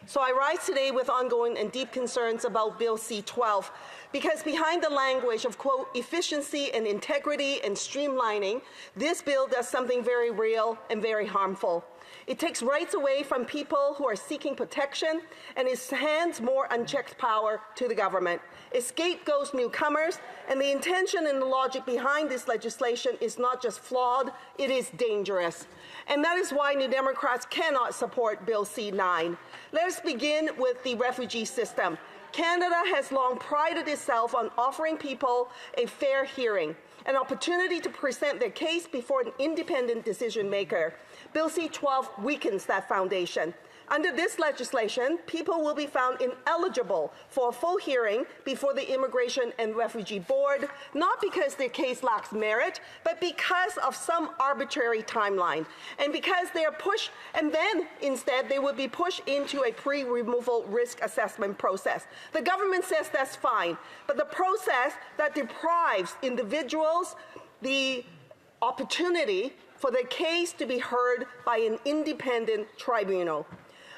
So I rise today with ongoing and deep concerns about Bill C-12, because behind the language of, quote, efficiency and integrity and streamlining, this bill does something very real and very harmful. It takes rights away from people who are seeking protection, and it hands more unchecked power to the government. It scapegoats newcomers, and the intention and the logic behind this legislation is not just flawed, it is dangerous. And that is why New Democrats cannot support Bill C-9. Let us begin with the refugee system. Canada has long prided itself on offering people a fair hearing, an opportunity to present their case before an independent decision maker. Bill C-12 weakens that foundation. Under this legislation, people will be found ineligible for a full hearing before the Immigration and Refugee Board, not because their case lacks merit, but because of some arbitrary timeline, and because they are pushed, and then instead they will be pushed into a pre-removal risk assessment process. The government says that's fine, but the process that deprives individuals the opportunity for their case to be heard by an independent tribunal.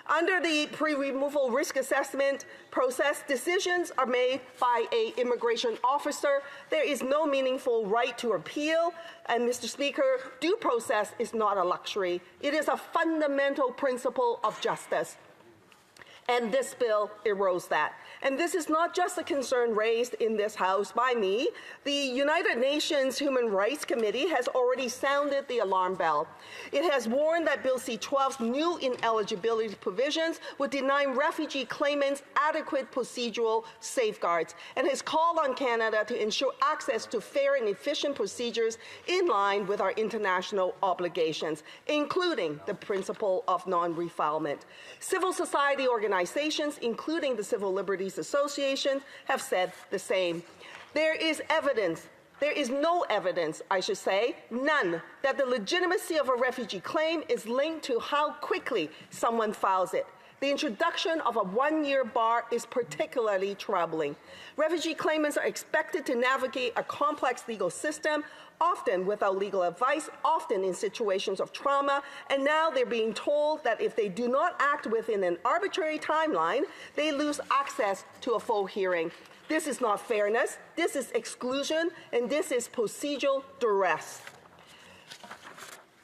Under the pre-removal risk assessment process, decisions are made by an immigration officer. There is no meaningful right to appeal, and Mr. Speaker, due process is not a luxury. It is a fundamental principle of justice. And this bill erodes that. And this is not just a concern raised in this House by me. The United Nations Human Rights Committee has already sounded the alarm bell. It has warned that Bill C-12's new ineligibility provisions would deny refugee claimants adequate procedural safeguards, and has called on Canada to ensure access to fair and efficient procedures in line with our international obligations, including the principle of non-refoulement. Civil society organizations, including the Civil Liberties Association, have said the same. There is no evidence, I should say, none, that the legitimacy of a refugee claim is linked to how quickly someone files it. The introduction of a one-year bar is particularly troubling. Refugee claimants are expected to navigate a complex legal system, often without legal advice, often in situations of trauma, and now they're being told that if they do not act within an arbitrary timeline, they lose access to a full hearing. This is not fairness, this is exclusion, and this is procedural duress.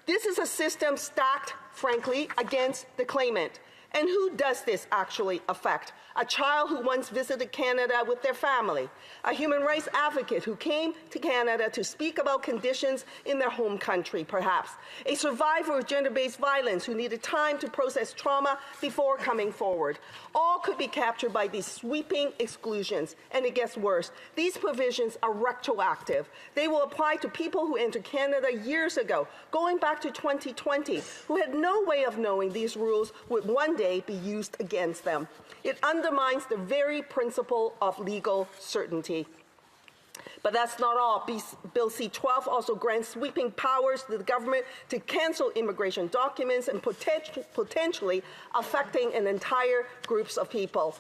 This is a system stacked, frankly, against the claimant. And who does this actually affect? A child who once visited Canada with their family, a human rights advocate who came to Canada to speak about conditions in their home country, perhaps, a survivor of gender-based violence who needed time to process trauma before coming forward. All could be captured by these sweeping exclusions, and it gets worse. These provisions are retroactive. They will apply to people who entered Canada years ago, going back to 2020, who had no way of knowing these rules would one day be used against them. It undermines the very principle of legal certainty. But that's not all. Bill C-12 also grants sweeping powers to the government to cancel immigration documents and potentially affecting an entire groups of people.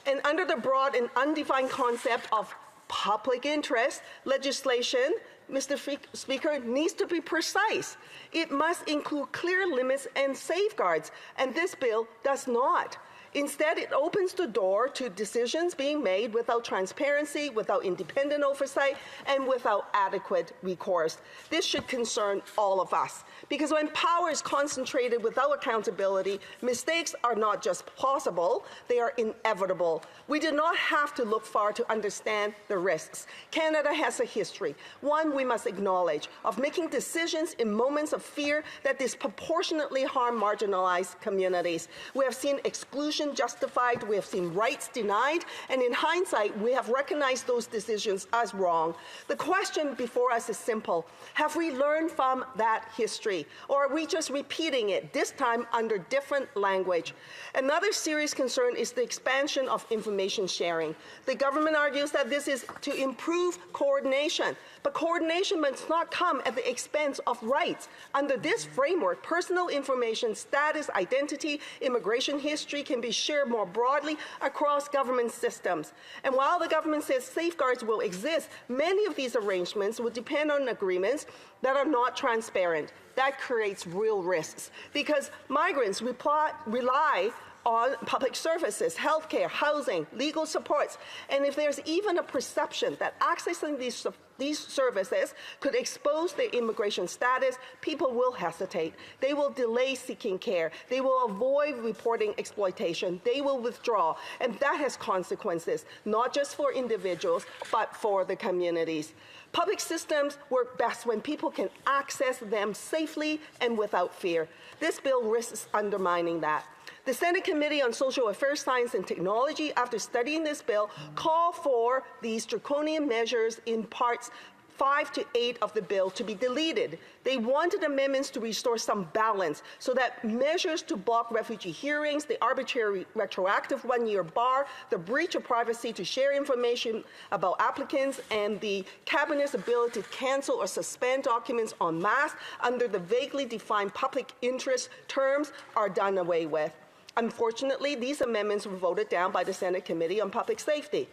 And under the broad and undefined concept of public interest, legislation, Mr. Speaker, needs to be precise. It must include clear limits and safeguards, and this bill does not. Instead, it opens the door to decisions being made without transparency, without independent oversight, and without adequate recourse. This should concern all of us, because when power is concentrated without accountability, mistakes are not just possible, they are inevitable. We do not have to look far to understand the risks. Canada has a history, one we must acknowledge, of making decisions in moments of fear that disproportionately harm marginalized communities. We have seen exclusion justified, we have seen rights denied, and in hindsight, we have recognized those decisions as wrong. The question before us is simple. Have we learned from that history, or are we just repeating it, this time under different language? Another serious concern is the expansion of information sharing. The government argues that this is to improve coordination, but coordination must not come at the expense of rights. Under this framework, personal information, status, identity, immigration history can be shared more broadly across government systems. And while the government says safeguards will exist, many of these arrangements will depend on agreements that are not transparent. That creates real risks, because migrants rely on public services, healthcare, housing, legal supports. And if there's even a perception that accessing these services could expose their immigration status, people will hesitate. They will delay seeking care. They will avoid reporting exploitation. They will withdraw. And that has consequences, not just for individuals, but for the communities. Public systems work best when people can access them safely and without fear. This bill risks undermining that. The Senate Committee on Social Affairs, Science and Technology, after studying this bill, called for these draconian measures in parts 5 to 8 of the bill to be deleted. They wanted amendments to restore some balance so that measures to block refugee hearings, the arbitrary retroactive one-year bar, the breach of privacy to share information about applicants, and the Cabinet's ability to cancel or suspend documents en masse under the vaguely defined public interest terms are done away with. Unfortunately, these amendments were voted down by the Senate Committee on Public Safety.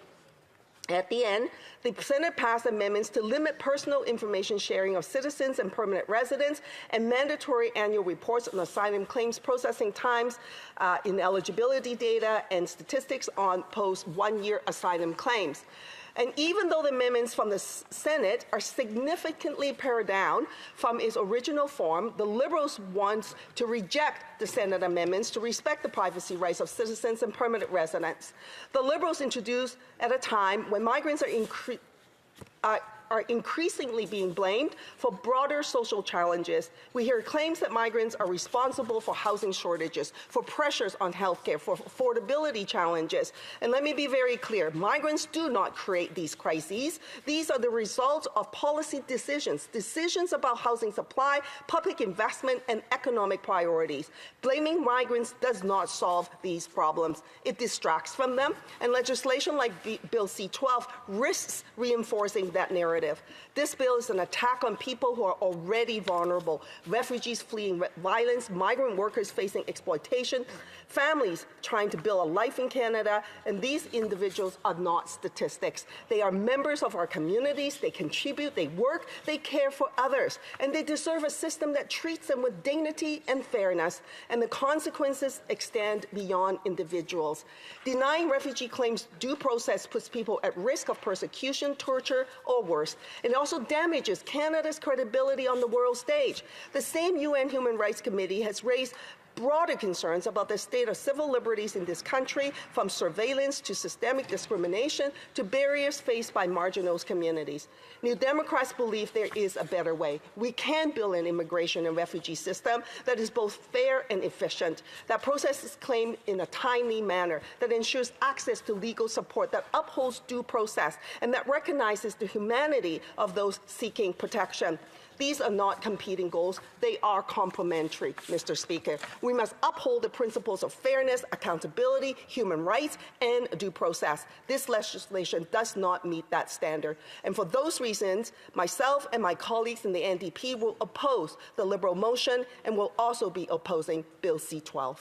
At the end, the Senate passed amendments to limit personal information sharing of citizens and permanent residents and mandatory annual reports on asylum claims processing times, ineligibility data, and statistics on post-one-year asylum claims. And even though the amendments from the Senate are significantly pared down from its original form, the Liberals want to reject the Senate amendments to respect the privacy rights of citizens and permanent residents. The Liberals introduced at a time when migrants are increasingly being blamed for broader social challenges. We hear claims that migrants are responsible for housing shortages, for pressures on healthcare, for affordability challenges. And let me be very clear, migrants do not create these crises. These are the result of policy decisions about housing supply, public investment, and economic priorities. Blaming migrants does not solve these problems. It distracts from them, and legislation like Bill C-12 risks reinforcing that narrative. This bill is an attack on people who are already vulnerable, refugees fleeing violence, migrant workers facing exploitation, families trying to build a life in Canada, and these individuals are not statistics. They are members of our communities, they contribute, they work, they care for others, and they deserve a system that treats them with dignity and fairness, and the consequences extend beyond individuals. Denying refugee claims due process puts people at risk of persecution, torture, or worse. It also damages Canada's credibility on the world stage. The same UN Human Rights Committee has raised broader concerns about the state of civil liberties in this country, from surveillance to systemic discrimination to barriers faced by marginalized communities. New Democrats believe there is a better way. We can build an immigration and refugee system that is both fair and efficient, that processes claims in a timely manner, that ensures access to legal support, that upholds due process, and that recognizes the humanity of those seeking protection. These are not competing goals. They are complementary, Mr. Speaker. We must uphold the principles of fairness, accountability, human rights, and due process. This legislation does not meet that standard. And for those reasons, myself and my colleagues in the NDP will oppose the Liberal motion and will also be opposing Bill C-12.